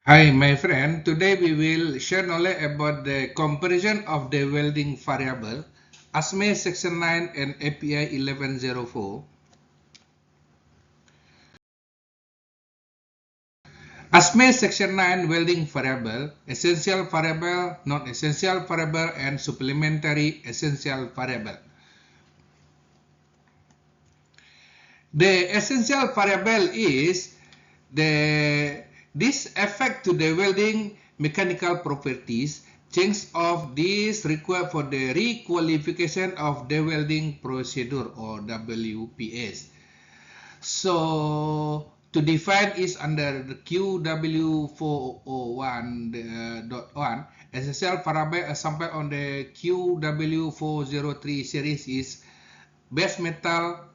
Hi, my friend. Today we will share knowledge about the comparison of the welding variable, ASME Section 9 and API 1104. ASME Section 9 welding variable, essential variable, non-essential variable, and supplementary essential variable. The essential variable is this affect to the welding mechanical properties. Change of this required for the requalification of the welding procedure or WPS. So to define is under the QW401.1 essential variable example on the QW403 series is base metal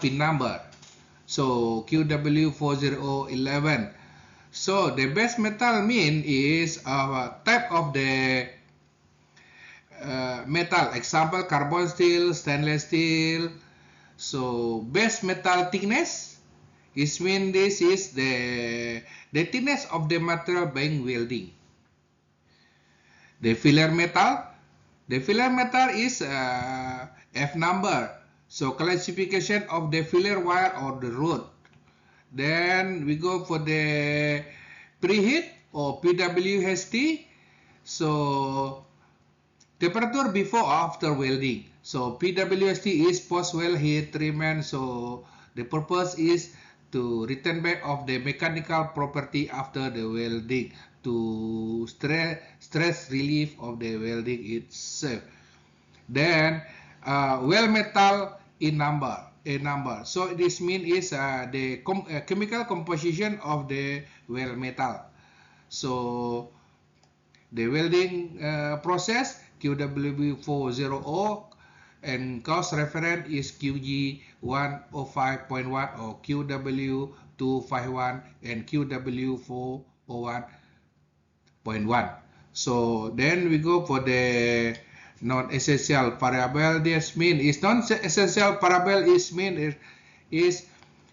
pin number. So QW4011. So the base metal mean is a type of the metal. Example, carbon steel, stainless steel. So base metal thickness is mean this is the thickness of the material being welding. The filler metal is F number. So classification of the filler wire or the rod. Then we go for the preheat or PWHT. So temperature before or after welding. So PWHT is post-weld heat treatment. So the purpose is to return back of the mechanical property after the welding to stress relief of the welding itself. Then weld metal in number. A number. So this mean is the chemical composition of the weld metal. So the welding process QW40 and cost reference is QG105.1 or QW251 and QW401.1. So then we go for the non-essential variable. This mean is non-essential variable is mean is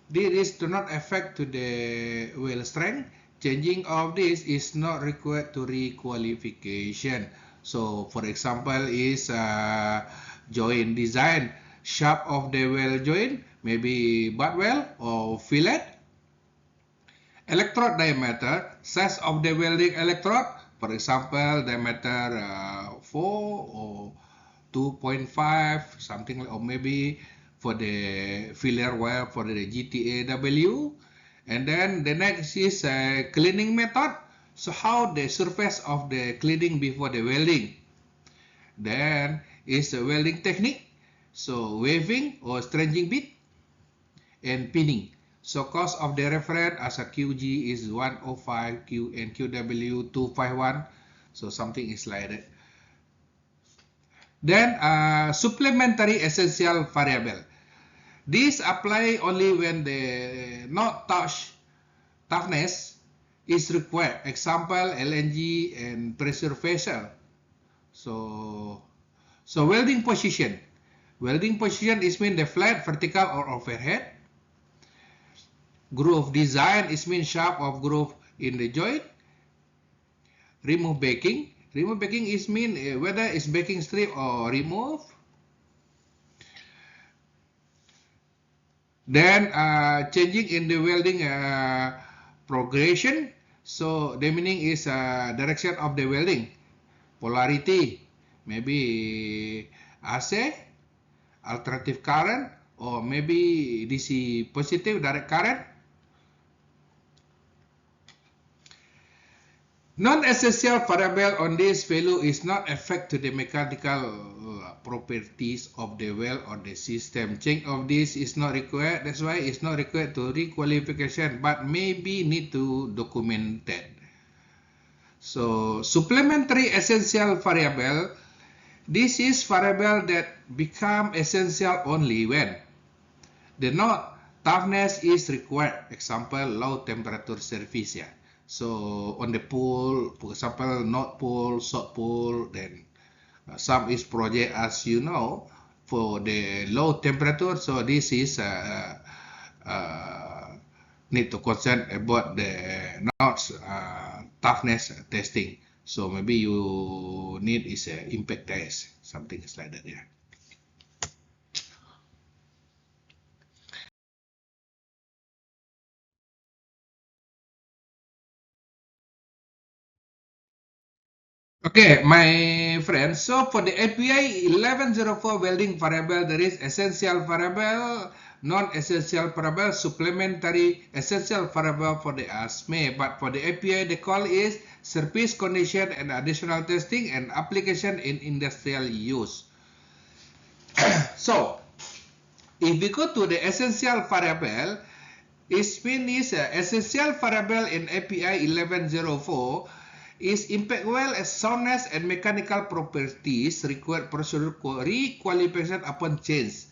this do not affect to the weld strength. Changing of this is not required to requalification. So for example is joint design, shape of the weld joint, maybe butt weld or fillet. Electrode diameter, size of the welding electrode, for example, diameter 4 or 2.5, something like, or maybe for the filler wire for the GTAW. And then the next is cleaning method. So how the surface of the cleaning before the welding. Then is the welding technique. So waving or stringing bit and pinning. So cost of the reference as a QG is 105 Q and QW 251. So something is like that. Then supplementary essential variable. This apply only when the not touch toughness is required. Example LNG and pressure vessel. So welding position. Welding position is mean the flat, vertical or overhead. Groove design is mean shape of groove in the joint. Remove backing. Remove backing is mean whether it's backing strip or remove. Then changing in the welding progression. So the meaning is direction of the welding. Polarity. Maybe AC, alternative current, or maybe DC positive direct current. Non-essential variable on this value is not affect to the mechanical properties of the weld or the system. Change of this is not required. That's why it's not required to requalification, but maybe need to document that. So supplementary essential variable. This is variable that become essential only when the knot toughness is required. Example, low temperature surface. Yeah. So on the pool, for example, knot pool, short pool, then some is project as you know for the low temperature. So this is need to concern about the knots toughness testing. So maybe you need is a impact test, something like that. Yeah. Okay, my friends. So for the API 1104 welding variable, there is essential variable, non-essential variable, supplementary essential variable for the ASME. But for the API, the call is surface condition and additional testing and application in industrial use. So if we go to the essential variable, it means essential variable in API 1104 is impact well as soundness and mechanical properties required procedure requalification upon change.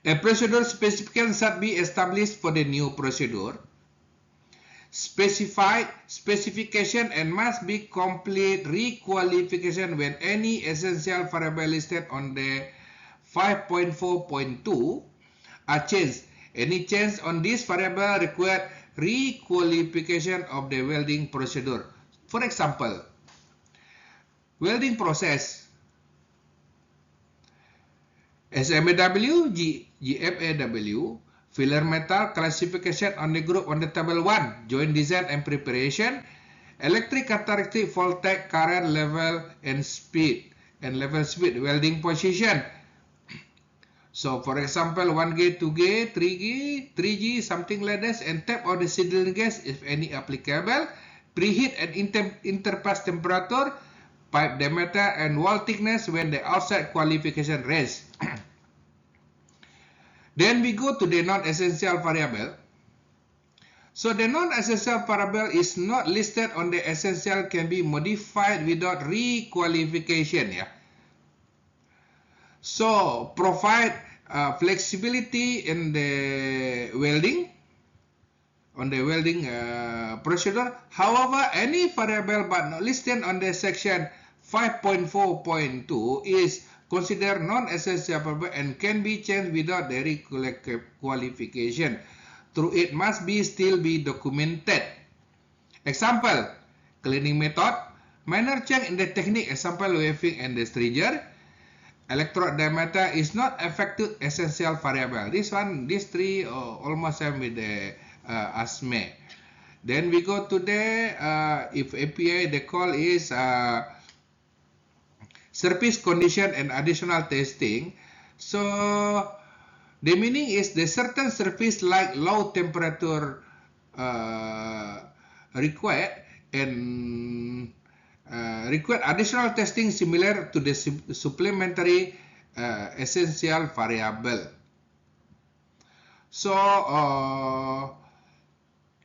A procedure specification should be established for the new procedure. Specified specification and must be complete requalification when any essential variable listed on the 5.4.2 are changed. Any change on this variable require requalification of the welding procedure. For example, welding process SMAW, GFAW, filler metal classification on the group on the table 1, joint design and preparation, electric characteristic, voltage, current level and speed, and level speed, welding position. So for example, 1G, 2G, 3G, 3G, something like this, and type of the cylinder gas if any applicable, preheat and interpass temperature, pipe diameter and wall thickness when the outside qualification range. Then we go to the non-essential variable. So the non-essential variable is not listed on the essential, can be modified without requalification. Yeah. So provide flexibility in the welding, on the welding procedure. However, any variable but not listed on the section 5.4.2 is considered non-essential variable and can be changed without the requalification. Through it must be still be documented. Example, cleaning method, minor change in the technique, example waving and the stringer. Electrode diameter is not affected essential variable. This one, these three almost same with the ASME. Then we go to the if API, the call is surface condition and additional testing. So the meaning is the certain surface like low temperature required and require additional testing similar to the supplementary essential variable. So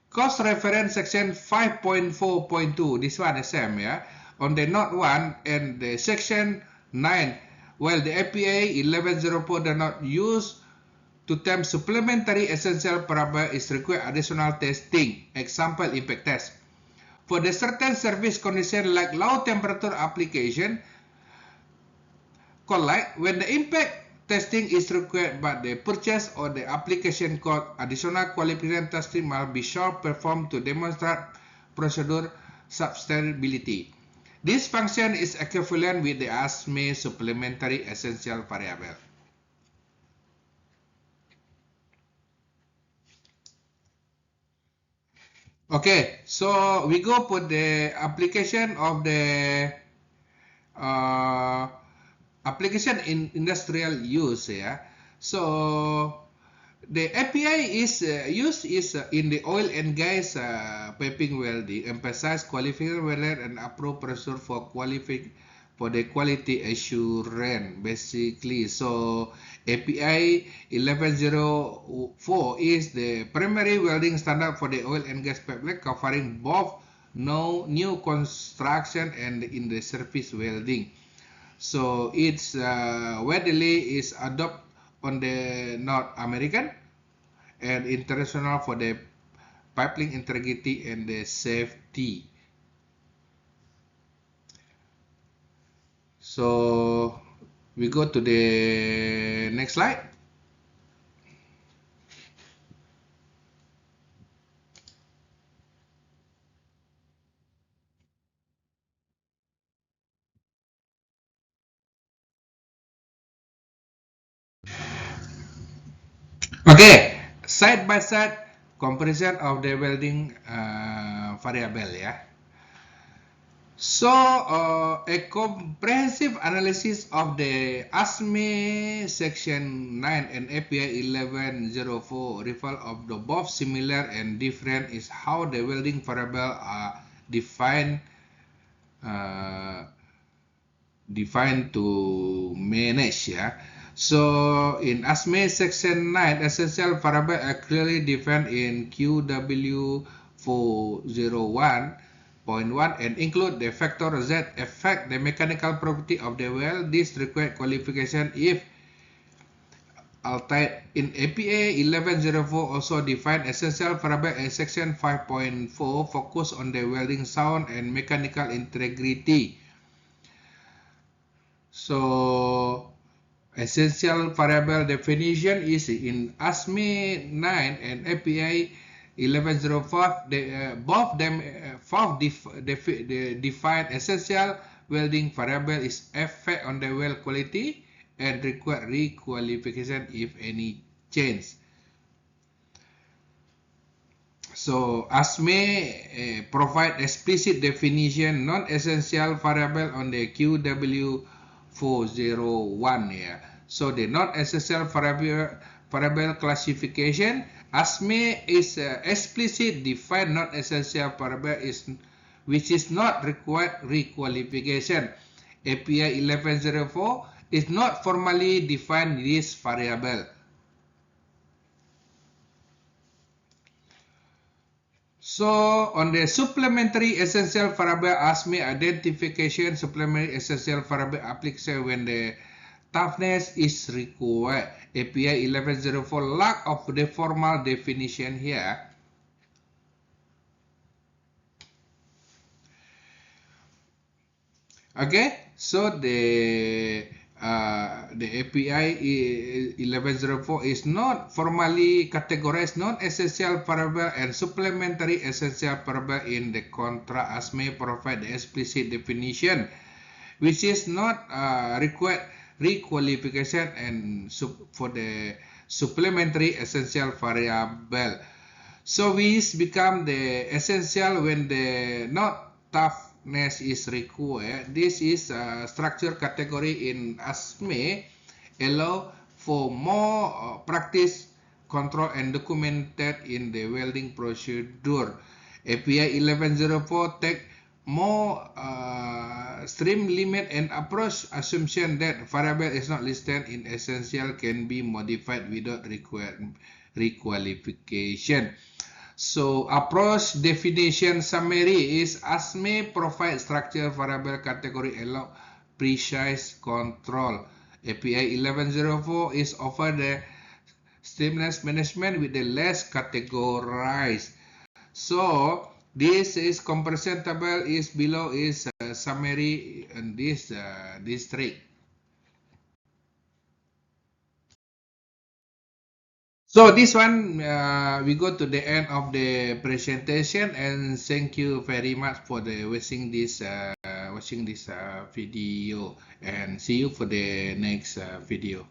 cost reference section 5.4.2, this one is same, yeah, on the note 1 and the section 9. Well, the APA 1104 does not use to term supplementary essential variable is required additional testing. Example, impact test. For the certain service condition like low temperature application, collect when the impact testing is required but the purchase or the application code, additional qualification testing must be short performed to demonstrate procedure sustainability. This function is equivalent with the ASME supplementary essential variable. Okay, so we go for the application of the application in industrial use. Yeah, so the API is used in the oil and gas piping welding, emphasize qualification welder and approve procedure for the quality assurance basically. So API 1104 is the primary welding standard for the oil and gas pipeline, covering both new construction and in the surface welding. So it's widely is adopted on the North American and international for the pipeline integrity and the safety. So we go to the next slide. Okay, side by side comparison of the welding variable ya. So, a comprehensive analysis of the ASME Section 9 and API 1104 refer of the both similar and different is how the welding variable are defined to manage ya. So in ASME Section 9, essential variable are clearly defined in QW 401.1 and include the factor Z affect the mechanical property of the weld. This requires qualification if in APA 1104 also define essential variable in section 5.4 focus on the welding sound and mechanical integrity. So essential variable definition is in ASME 9 and API 1105. Both them define essential welding variable is effect on the weld quality and require requalification if any change. So ASME provide explicit definition non-essential variable on the QW 401 here. So the non-essential variable classification, ASME is explicit define non-essential variable which is not required requalification. API 1104 is not formally define this variable. So on the supplementary essential variable ASME identification, supplementary essential variable application when the toughness is required. API 1104 lack of the formal definition here. Okay, so the API 1104 is not formally categorized non-essential variable and supplementary essential variable. In the contra, ASME provide the explicit definition which is not required requalification and for the supplementary essential variable. So which become the essential when the not toughness is required. This is a structure category in ASME allow for more practice, control and documented in the welding procedure. API 1104 take more stream limit and approach assumption that variable is not listed in essential can be modified without requalification. So approach definition summary is ASME provide structure variable category allow precise control. API 1104 is offer the streamless management with the less categorized. So this is comparison table is below is summary in this district. So this one we go to the end of the presentation and thank you very much for the watching this video and see you for the next video.